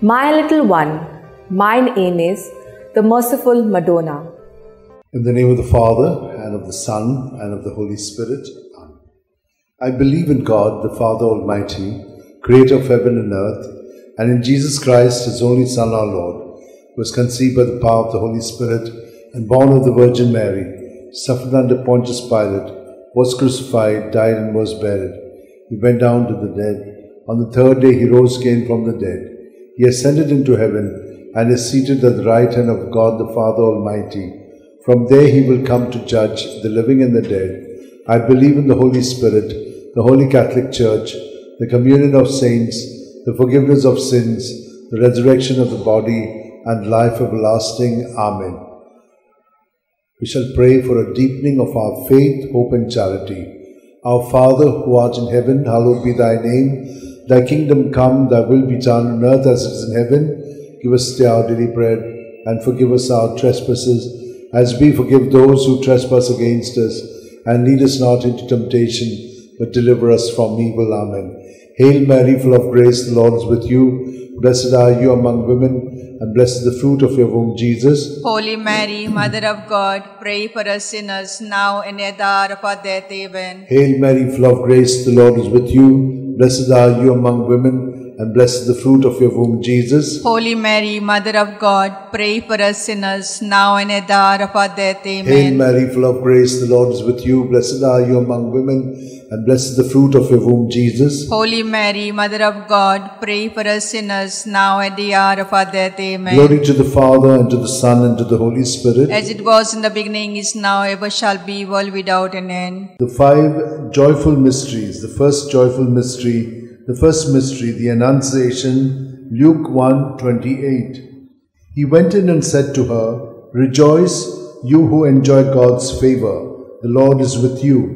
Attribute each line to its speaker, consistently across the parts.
Speaker 1: My little one, mine aim is the merciful Madonna.
Speaker 2: In the name of the Father, and of the Son, and of the Holy Spirit. Amen. I believe in God, the Father Almighty, creator of heaven and earth, and in Jesus Christ, his only Son, our Lord, who was conceived by the power of the Holy Spirit, and born of the Virgin Mary, suffered under Pontius Pilate, was crucified, died, and was buried. He went down to the dead. On the third day he rose again from the dead. He ascended into heaven, and is seated at the right hand of God the Father Almighty. From there he will come to judge the living and the dead. I believe in the Holy Spirit, the Holy Catholic Church, the communion of saints, the forgiveness of sins, the resurrection of the body, and life everlasting. Amen. We shall pray for a deepening of our faith, hope, and charity. Our Father, who art in heaven, hallowed be thy name. Thy kingdom come, thy will be done on earth as it is in heaven. Give us today our daily bread, and forgive us our trespasses, as we forgive those who trespass against us. And lead us not into temptation, but deliver us from evil. Amen. Hail Mary, full of grace, the Lord is with you. Blessed are you among women, and blessed is the fruit of your womb, Jesus.
Speaker 3: Holy Mary, Mother of God, pray for us sinners, now and at the hour of our death. Amen.
Speaker 2: Hail Mary, full of grace, the Lord is with you. Blessed are you among women, and blessed is the fruit of your womb, Jesus.
Speaker 3: Holy Mary, Mother of God, pray for us sinners, now and at the hour of our death. Amen.
Speaker 2: Hail Mary, full of grace, the Lord is with you. Blessed are you among women, and blessed is the fruit of your womb, Jesus.
Speaker 3: Holy Mary, Mother of God, pray for us sinners, now at the hour of our death. Amen.
Speaker 2: Glory to the Father, and to the Son, and to the Holy Spirit.
Speaker 3: As it was in the beginning, is now, ever shall be, world without an end.
Speaker 2: The five joyful mysteries. The first joyful mystery, the Annunciation, Luke 1:28. He went in and said to her, Rejoice, you who enjoy God's favor. The Lord is with you.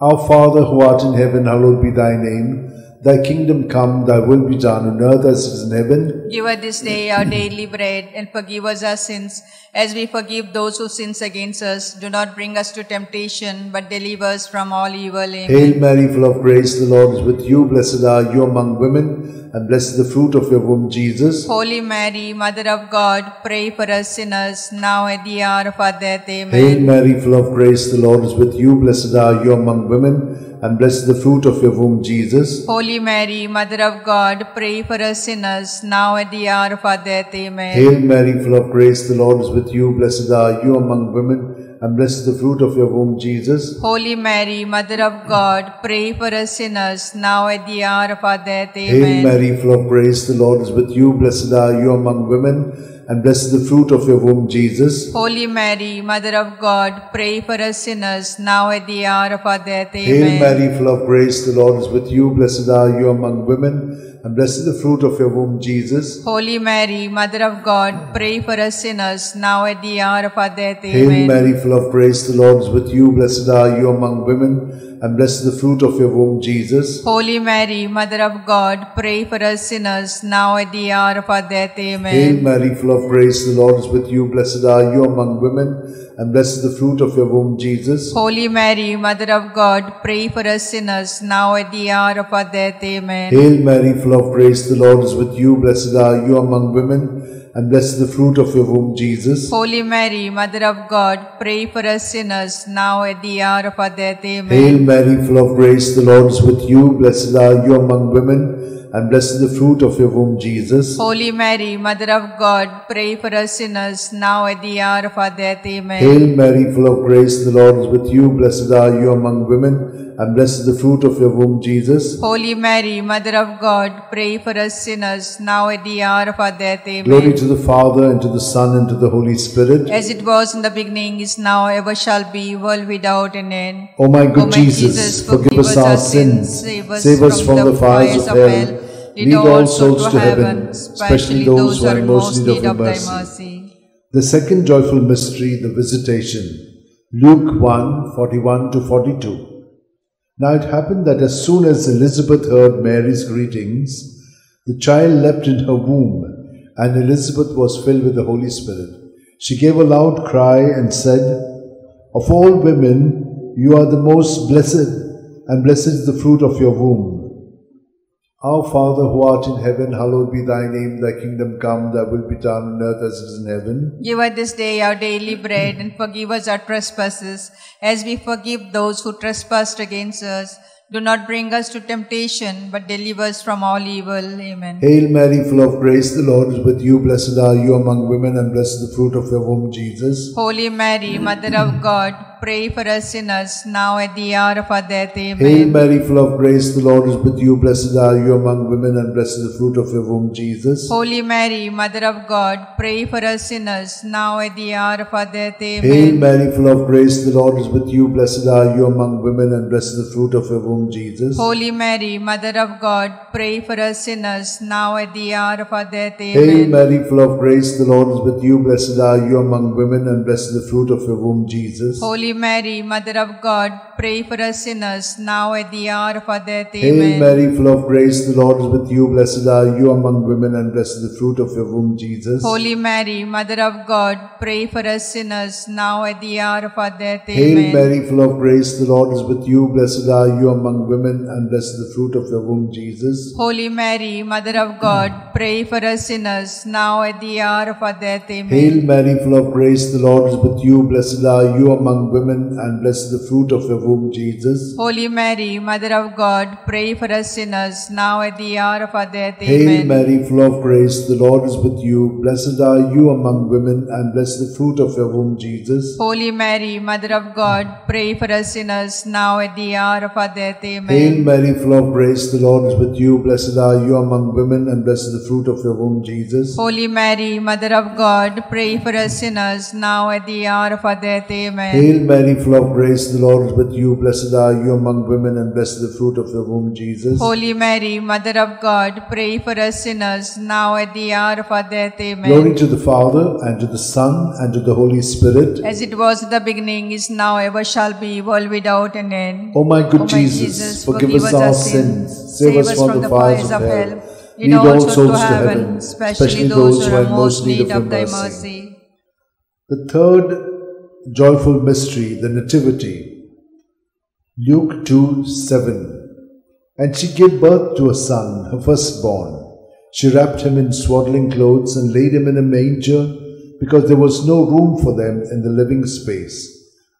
Speaker 2: Our Father, who art in heaven, hallowed be thy name. Thy kingdom come, thy will be done on earth as it is in heaven.
Speaker 3: Give us this day our daily bread, and forgive us our sins, as we forgive those who sin against us. Do not bring us to temptation, but deliver us from all evil. Amen.
Speaker 2: Hail Mary, full of grace, the Lord is with you. Blessed are you among women, and blessed is the fruit of your womb, Jesus.
Speaker 3: Holy Mary, Mother of God, pray for us sinners, now at the hour of our death. Amen.
Speaker 2: Hail Mary, full of grace, the Lord is with you. Blessed are you among women, and blessed is the fruit of your womb, Jesus.
Speaker 3: Holy Mary, Mother of God, pray for us sinners, now at the hour of our death. Amen.
Speaker 2: Hail Mary, full of grace, the Lord is with you. Blessed are you among women, and blessed is the fruit of your womb, Jesus.
Speaker 3: Holy Mary, Mother of God, pray for us sinners, now at the hour of our death. Amen.
Speaker 2: Hail Mary, full of grace, the Lord is with you. Blessed are you among women, and blessed is the fruit of your womb, Jesus.
Speaker 3: Holy Mary, Mother of God, pray for us sinners, now at the hour of our death. Amen.
Speaker 2: Hail Mary, full of grace, the Lord is with you. Blessed are you among women, and blessed is the fruit of your womb, Jesus.
Speaker 3: Holy Mary, Mother of God, pray for us sinners, now at the hour of our death. Amen.
Speaker 2: Hail Mary, full of grace, the Lord is with you. Blessed are you among women, and blessed is the fruit of your womb, Jesus.
Speaker 3: Holy Mary, Mother of God, pray for us sinners, now at the hour of our death. Amen.
Speaker 2: Hail Mary, full of grace, the Lord is with you. Blessed are you among women, and blessed is the fruit of your womb, Jesus.
Speaker 3: Holy Mary, Mother of God, pray for us sinners, now at the hour of our death. Amen.
Speaker 2: Hail Mary, full of grace, the Lord is with you. Blessed are you among women, and blessed is the fruit of your womb, Jesus.
Speaker 3: Holy Mary, Mother of God, pray for us sinners, now at the hour of our death. Amen.
Speaker 2: Hail Mary, full of grace, the Lord is with you. Blessed are you among women, and blessed is the fruit of your womb, Jesus.
Speaker 3: Holy Mary, Mother of God, pray for us sinners, now at the hour of our death. Amen.
Speaker 2: Hail Mary, full of grace, the Lord is with you. Blessed are you among women, and blessed is the fruit of your womb, Jesus.
Speaker 3: Holy Mary, Mother of God, pray for us sinners, now at the hour of our death. Amen.
Speaker 2: Glory to the Father, and to the Son, and to the Holy Spirit.
Speaker 3: As it was in the beginning, is now, ever shall be, world without an end.
Speaker 2: O my good Jesus, forgive us our sins, save us from the fires of hell, lead all souls to heaven, especially those who are in most need of thy mercy. The second joyful mystery, the Visitation, Luke 1:41-42. Now it happened that as soon as Elizabeth heard Mary's greetings, the child leapt in her womb, and Elizabeth was filled with the Holy Spirit. She gave a loud cry and said, Of all women, you are the most blessed, and blessed is the fruit of your womb. Our Father who art in heaven, hallowed be thy name. Thy kingdom come, thy will be done on earth as it is in heaven.
Speaker 3: Give us this day our daily bread, and forgive us our trespasses, as we forgive those who trespass against us. Do not bring us to temptation, but deliver us from all evil. Amen.
Speaker 2: Hail Mary, full of grace, the Lord is with you. Blessed are you among women, and blessed is the fruit of your womb, Jesus.
Speaker 3: Holy Mary, Mother of God, pray for us sinners, now at the hour of our death. Amen.
Speaker 2: Hail Mary, full of grace, the Lord is with you. Blessed are you among women, and blessed is the fruit of your womb, Jesus.
Speaker 3: Holy Mary, Mother of God, pray for us sinners, now at the hour of our death. Amen.
Speaker 2: Hail Mary, full of grace, the Lord is with you. Blessed are you among women, and blessed is the fruit of your womb, Jesus.
Speaker 3: Holy Mary, Mother of God, pray for us sinners, now at the hour of our death. Amen.
Speaker 2: Hail Mary, full of grace, the Lord is with you. Blessed are you among women, and blessed is the fruit of your womb, Jesus.
Speaker 3: Holy Mary, Mother of God, pray for us sinners, now at the hour of our death.
Speaker 2: Hail
Speaker 3: Amen.
Speaker 2: Mary, full of grace, the Lord is with you. Blessed are you among women, and blessed is the fruit of your womb, Jesus.
Speaker 3: Holy Mary, Mother of God, pray for us sinners, now at the hour of our death.
Speaker 2: Hail
Speaker 3: Amen.
Speaker 2: Mary, full of grace, the Lord is with you. Blessed are you among women, and blessed is the fruit of your womb, Jesus.
Speaker 3: Holy Mary, Mother of God, pray for us sinners, now at the hour of our death. Amen.
Speaker 2: Hail Mary, full of grace, the Lord is with you. Blessed are you among women, and blessed is the fruit of your womb, Jesus.
Speaker 3: Holy Mary, Mother of God, pray for us sinners, now at the hour of our death.
Speaker 2: Hail
Speaker 3: Amen.
Speaker 2: Mary, full of grace, the Lord is with you. Blessed are you among women, and blessed is the fruit of your womb, Jesus.
Speaker 3: Holy Mary, Mother of God, pray for us sinners, now at the hour of our death. Amen.
Speaker 2: Hail Mary, full of grace, the Lord is with you. Blessed are you among women, and blessed is the fruit of your womb, Jesus.
Speaker 3: Holy Mary, Mother of God, pray for us sinners, now at the hour of our death. Amen.
Speaker 2: Hail Mary, full of grace, the Lord is with you. Blessed are you among women, and blessed is the fruit of your womb, Jesus.
Speaker 3: Holy Mary, Mother of God, pray for us sinners, now at the hour of our death. Amen.
Speaker 2: Glory to the Father, and to the Son, and to the Holy Spirit.
Speaker 3: As it was in the beginning, is now, ever shall be, world without an end.
Speaker 2: O my good
Speaker 3: O my
Speaker 2: Jesus, forgive us our sins, save us from the fires of hell.
Speaker 3: Lead all souls to heaven, especially those who are in most need of thy mercy.
Speaker 2: The third joyful mystery, the Nativity. Luke 2:7. And she gave birth to a son, her firstborn. She wrapped him in swaddling clothes and laid him in a manger, because there was no room for them in the living space.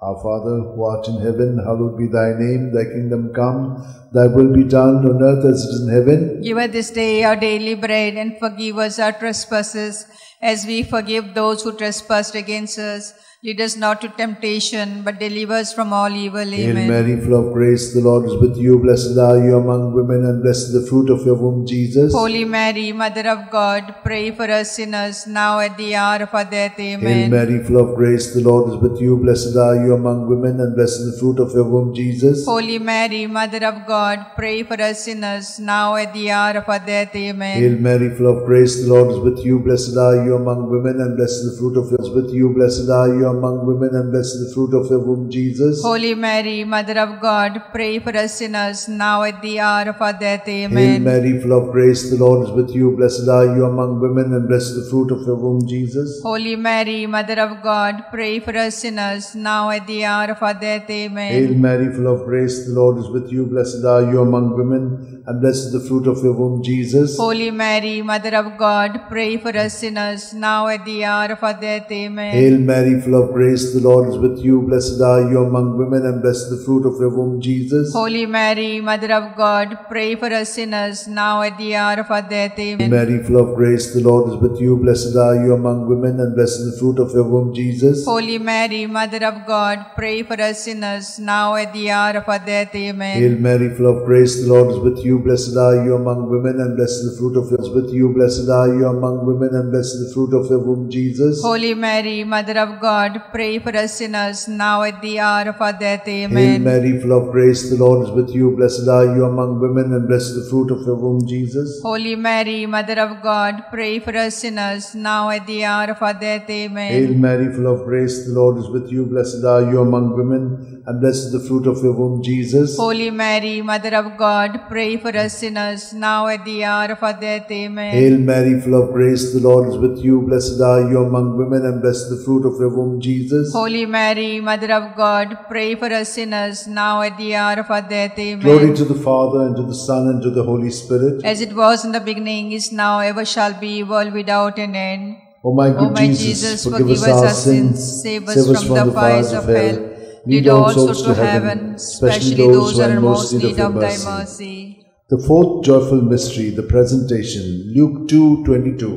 Speaker 2: Our Father, who art in heaven, hallowed be thy name. Thy kingdom come, thy will be done on earth as it is in heaven.
Speaker 3: Give us this day our daily bread, and forgive us our trespasses, as we forgive those who trespass against us. Lead us not to temptation, but deliver us from all evil. Amen.
Speaker 2: Hail Mary, full of grace, the Lord is with you. Blessed are you among women, and blessed is the fruit of your womb, Jesus.
Speaker 3: Holy Mary, Mother of God, pray for us sinners, now at the hour of our death.
Speaker 2: Hail
Speaker 3: Amen.
Speaker 2: Mary, full of grace, the Lord is with you. Blessed are you among women, and blessed is the fruit of your womb, Jesus.
Speaker 3: Holy Mary, Mother of God, pray for us sinners, now at the hour of our death. Amen.
Speaker 2: Hail Mary, full of grace, the Lord is with you. Blessed are you among women, and blessed is the fruit of your womb, with you. Blessed are you among women, and blessed is the fruit of your womb, Jesus.
Speaker 3: Holy Mary, Mother of God, pray for us sinners, now at the hour of our death. Amen.
Speaker 2: Hail Mary, full of grace, the Lord is with you. Blessed are you among women, and blessed is the fruit of your womb, Jesus.
Speaker 3: Holy Mary, Mother of God, pray for us sinners, now at the hour of our death. Amen.
Speaker 2: Hail Mary, full of grace, the Lord is with you. Blessed are you among women, and blessed is the fruit of your womb, Jesus.
Speaker 3: Holy Mary, Mother of God, pray for us sinners, now at the hour of our death. Amen.
Speaker 2: Hail Mary, full of grace, the Lord is with you. Blessed are you among women, and blessed is the fruit of your womb, Jesus.
Speaker 3: Holy Mary, Mother of God, pray for us sinners, now at the hour of our death.
Speaker 2: Hail
Speaker 3: Amen.
Speaker 2: Mary, full of grace, the Lord is with you. Blessed are you among women, and blessed is the fruit of your womb, Jesus.
Speaker 3: Holy Mary, Mother of God, pray for us sinners, now at the hour of our death. Amen.
Speaker 2: Hail Mary, full of grace, the Lord is with you. Blessed are you among women, and blessed is the fruit of your womb, with you. Blessed are you among women, and blessed is the fruit of your womb, Jesus.
Speaker 3: Holy Mary, Mother of God, pray for us sinners, now at the hour of our death.
Speaker 2: Hail
Speaker 3: Amen.
Speaker 2: Mary, full of grace, the Lord is with you. Blessed are you among women, and blessed is the fruit of your womb, Jesus.
Speaker 3: Holy Mary, Mother of God, pray for us sinners, now at the hour of our death. Amen.
Speaker 2: Hail Mary, full of grace, the Lord is with you. Blessed are you among women, and blessed is the fruit of your womb, Jesus.
Speaker 3: Holy Mary, Mother of God, pray for us sinners, now at the hour of our death. Amen.
Speaker 2: Hail Mary, full of grace, the Lord is with you. Blessed are you among women, and blessed is the fruit of your womb, Jesus.
Speaker 3: Holy Mary, Mother of God, pray for us sinners, now at the hour of our death. Amen.
Speaker 2: Glory to the Father, and to the Son, and to the Holy Spirit.
Speaker 3: As it was in the beginning, is now, ever shall be, world without an end.
Speaker 2: O my good Jesus, forgive us our sins, save us from the fires of hell. Lead all souls to heaven, especially those who are in most need of thy mercy. The fourth joyful mystery, the presentation, Luke 2:22.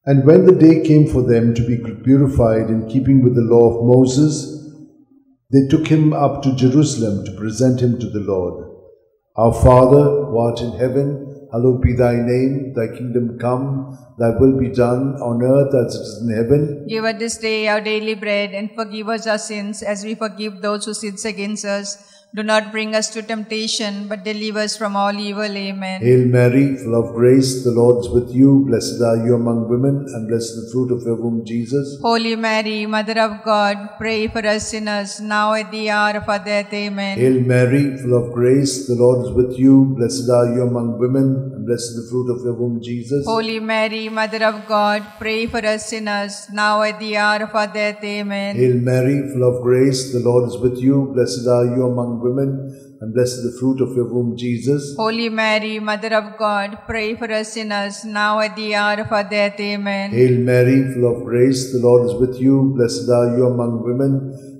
Speaker 2: And when the day came for them to be purified in keeping with the law of Moses, they took him up to Jerusalem to present him to the Lord. Our Father, who art in heaven, hallowed be thy name, thy kingdom come, thy will be done on earth as it is in heaven.
Speaker 3: Give us this day our daily bread, and forgive us our sins as we forgive those who sin against us. Do not bring us to temptation, but deliver us from all evil. Amen.
Speaker 2: Hail Mary, full of grace, the Lord is with you. Blessed are you among women, and blessed is the fruit of your womb, Jesus.
Speaker 3: Holy Mary, Mother of God, pray for us sinners, now at the hour of our death. Amen.
Speaker 2: Hail Mary, full of grace, the Lord is with you. Blessed are you among women, and blessed is the fruit of your womb, Jesus.
Speaker 3: Holy Mary, Mother of God, pray for us sinners, now at the hour of our death. Amen.
Speaker 2: Hail Mary, full of grace, the Lord is with you. Blessed are you among women, and blessed is the fruit of your womb, Jesus.
Speaker 3: Holy Mary, Mother of God, pray for us sinners, now at the hour of our death. Amen.
Speaker 2: Hail Mary, full of grace, the Lord is with you. Blessed are you among women,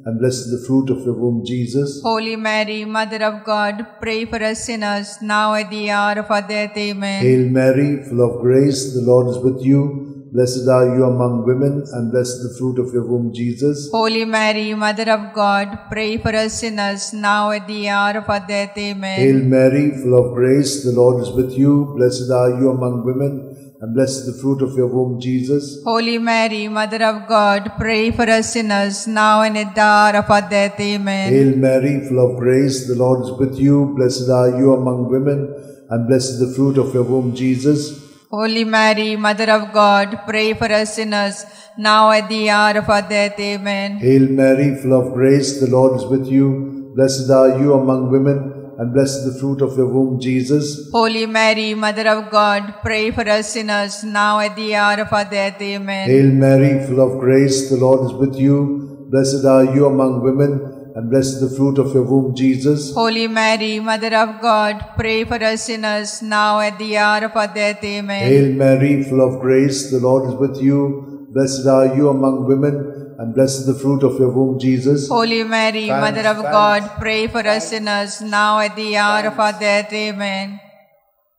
Speaker 2: and blessed is the fruit of your womb, Jesus.
Speaker 3: Holy Mary, Mother of God, pray for us sinners, now at the hour of our death. Amen.
Speaker 2: Hail Mary, full of grace, the Lord is with you. Blessed are you among women, and blessed is the fruit of your womb, Jesus.
Speaker 3: Holy Mary, Mother of God, pray for us sinners, now at the hour of our death. Amen.
Speaker 2: Hail Mary, full of grace, the Lord is with you. Blessed are you among women, and blessed is the fruit of your womb, Jesus.
Speaker 3: Holy Mary, Mother of God, pray for us sinners, now and at the hour of our death. Amen.
Speaker 2: Hail Mary, full of grace, the Lord is with you. Blessed are you among women, and blessed is the fruit of your womb, Jesus.
Speaker 3: Holy Mary, Mother of God, pray for us sinners, now at the hour of our death. Amen.
Speaker 2: Hail Mary, full of grace, the Lord is with you. Blessed are you among women, and blessed is the fruit of your womb, Jesus.
Speaker 3: Holy Mary, Mother of God, pray for us sinners, now at the hour of our death. Amen.
Speaker 2: Hail Mary, full of grace, the Lord is with you. Blessed are you among women, and blessed is the fruit of your womb, Jesus.
Speaker 3: Holy Mary, Mother of God, pray for us sinners, now at the hour of our death. Amen.
Speaker 2: Hail Mary, full of grace, the Lord is with you. Blessed are you among women, and blessed is the fruit of your womb, Jesus.
Speaker 3: Holy Mary, Mother of God, pray for us sinners, now at the hour of our death. Amen.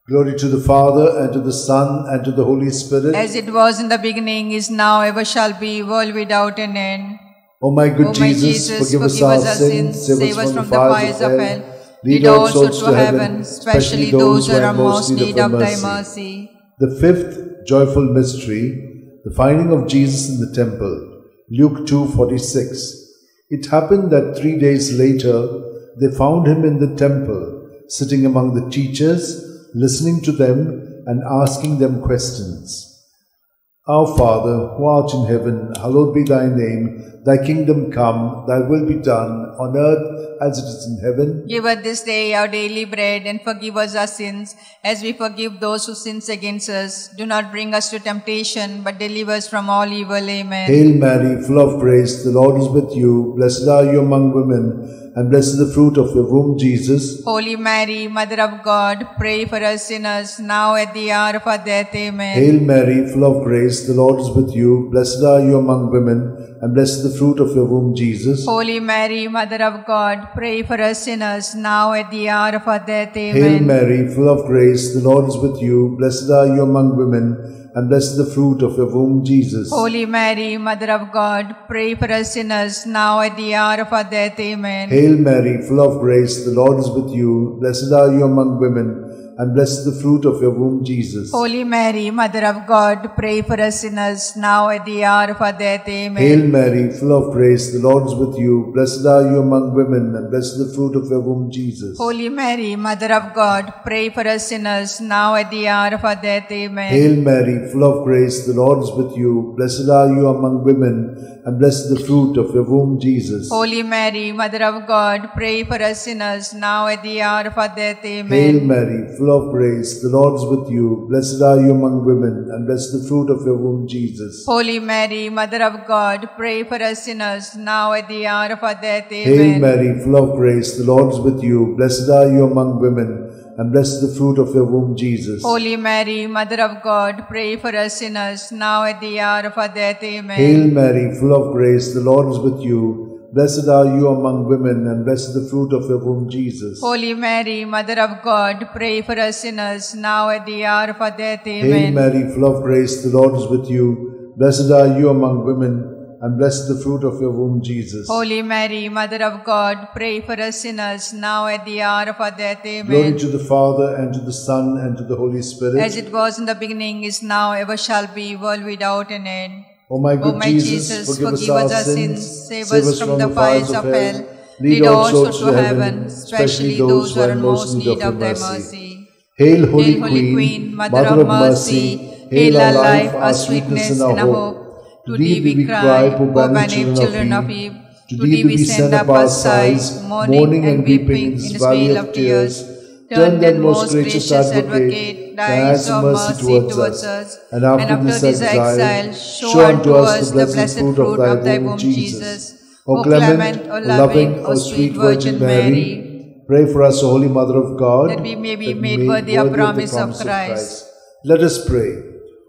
Speaker 2: Glory to the Father, and to the Son, and to the Holy Spirit.
Speaker 3: As it was in the beginning, is now, ever shall be, world without an end.
Speaker 2: O my good Jesus, forgive us our sins, save us from the fires of hell. Lead all souls to heaven, especially those who are in most need of thy mercy. The fifth joyful mystery, the finding of Jesus in the temple, Luke 2:46. It happened that 3 days later, they found him in the temple, sitting among the teachers, listening to them and asking them questions. Our Father, who art in heaven, hallowed be thy name. Thy kingdom come, thy will be done, on earth as it is in heaven.
Speaker 3: Give us this day our daily bread, and forgive us our sins, as we forgive those who sin against us. Do not bring us to temptation, but deliver us from all evil. Amen.
Speaker 2: Hail Mary, full of grace, the Lord is with you. Blessed are you among women, and blessed is the fruit of your womb, Jesus.
Speaker 3: Holy Mary, Mother of God, pray for us sinners, now at the hour of our death. Amen.
Speaker 2: Hail Mary, full of grace, the Lord is with you. Blessed are you among women, and blessed is the fruit of your womb, Jesus.
Speaker 3: Holy Mary, Mother of God, pray for us sinners, now at the hour of our death. Amen.
Speaker 2: Hail Mary, full of grace, the Lord is with you. Blessed are you among women, and blessed is the fruit of your womb, Jesus.
Speaker 3: Holy Mary, Mother of God, pray for us sinners, now at the hour of our death. Amen.
Speaker 2: Hail Mary, full of grace, the Lord is with you. Blessed are you among women, and blessed the fruit of your womb, Jesus.
Speaker 3: Holy Mary, Mother of God, pray for us sinners, now at the hour of our death. Amen.
Speaker 2: Hail Mary, full of grace, the Lord is with you. Blessed are you among women, and blessed the fruit of your womb, Jesus.
Speaker 3: Holy Mary, Mother of God, pray for us sinners, now at the hour of our death. Amen.
Speaker 2: Hail Mary, full of grace, the Lord is with you. Blessed are you among women, and blessed the fruit of your womb, Jesus.
Speaker 3: Holy Mary, Mother of God, pray for us sinners, now at the hour of our death. Amen.
Speaker 2: Hail Mary, full of grace, the Lord is with you. Blessed are you among women, and blessed the fruit of your womb, Jesus.
Speaker 3: Holy Mary, Mother of God, pray for us sinners, now at the hour of our death. Amen.
Speaker 2: Hail Mary, full of grace, the Lord is with you. Blessed are you among women, and blessed the fruit of your womb, Jesus.
Speaker 3: Holy Mary, Mother of God, pray for us sinners, now at the hour of our death. Amen.
Speaker 2: Hail Mary, full of grace, the Lord is with you. Blessed are you among women, and blessed the fruit of your womb, Jesus.
Speaker 3: Holy Mary, Mother of God, pray for us sinners, now at the hour of our death. Amen.
Speaker 2: Hail Mary, full of grace, the Lord is with you. Blessed are you among women, and blessed the fruit of your womb, Jesus.
Speaker 3: Holy Mary, Mother of God, pray for us sinners, now at the hour of our death. Amen.
Speaker 2: Glory to the Father, and to the Son, and to the Holy Spirit.
Speaker 3: As it was in the beginning, is now, ever shall be, world without an end.
Speaker 2: O my good
Speaker 3: Jesus, forgive us our sins, save us from the fires of hell.
Speaker 2: Lead all souls to heaven, especially those who are in most need of thy mercy. Hail, Holy Queen, Mother of mercy. Hail our life, our sweetness, and our hope. To thee we cry, poor banished children of Eve. To thee we send up our sighs, mourning and weeping in this vale of tears. Turn then, most gracious Advocate, thy eyes of mercy towards us, and after this exile, show unto us the blessed fruit of thy womb, Jesus. O clement, O loving, O sweet Virgin Mary, pray for us, O Holy Mother of God,
Speaker 3: that we may be made worthy of promise of Christ.
Speaker 2: Let us pray.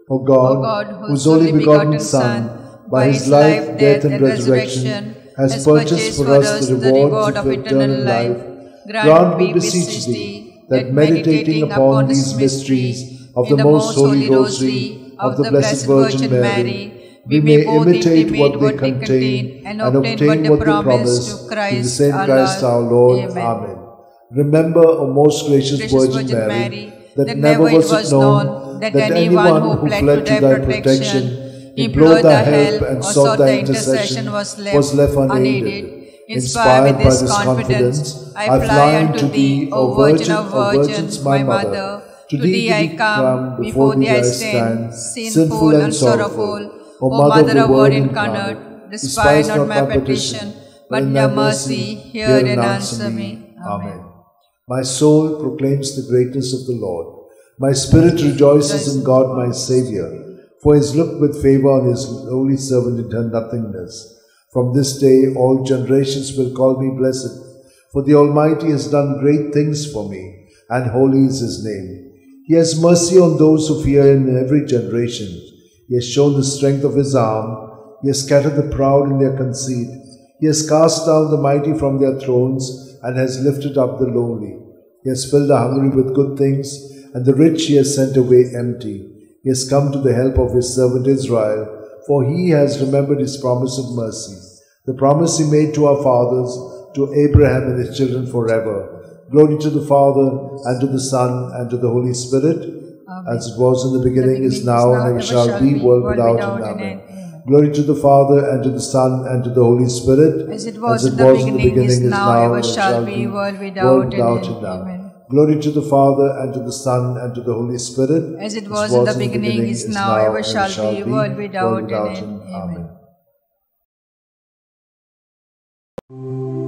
Speaker 2: O God, whose only begotten Son, by his life, death, and resurrection, has purchased for us the rewards of eternal life, grant, we beseech thee, that meditating upon these mysteries of the most holy Rosary of the Blessed Virgin Mary, we may imitate what they contain and obtain what they promise through the same Christ our Lord. Amen. Remember, O most gracious Virgin Mary, that never was it known that anyone who fled to thy protection, implored thy help, and sought thy intercession was left unaided. Inspired by this confidence, I fly unto thee, O Virgin of Virgins, my Mother. To thee I come, before thee I stand, sinful and sorrowful. O Mother of Word incarnate, despise not my petition, but in thy mercy hear and answer me. Amen. My soul proclaims the greatness of the Lord. My spirit rejoices in God my Xavier, for he has looked with favor on his holy servant in her nothingness. From this day all generations will call me blessed, for the Almighty has done great things for me, and holy is his name. He has mercy on those who fear him in every generation. He has shown the strength of his arm. He has scattered the proud in their conceit. He has cast down the mighty from their thrones, and has lifted up the lowly. He has filled the hungry with good things, and the rich he has sent away empty. He has come to the help of his servant Israel, for he has remembered his promise of mercy, the promise he made to our fathers, to Abraham and his children forever. Glory to the Father, and to the Son, and to the Holy Spirit, as it was in the beginning, is now, and ever shall be, world without end. Amen. Glory to the Father, and to the Son, and to the Holy Spirit,
Speaker 3: as it was in the beginning, is now, ever shall be, world without end. Amen.
Speaker 2: Glory to the Father, and to the Son, and to the Holy Spirit,
Speaker 3: as it was in the beginning, is now, ever shall be, world without end. Amen.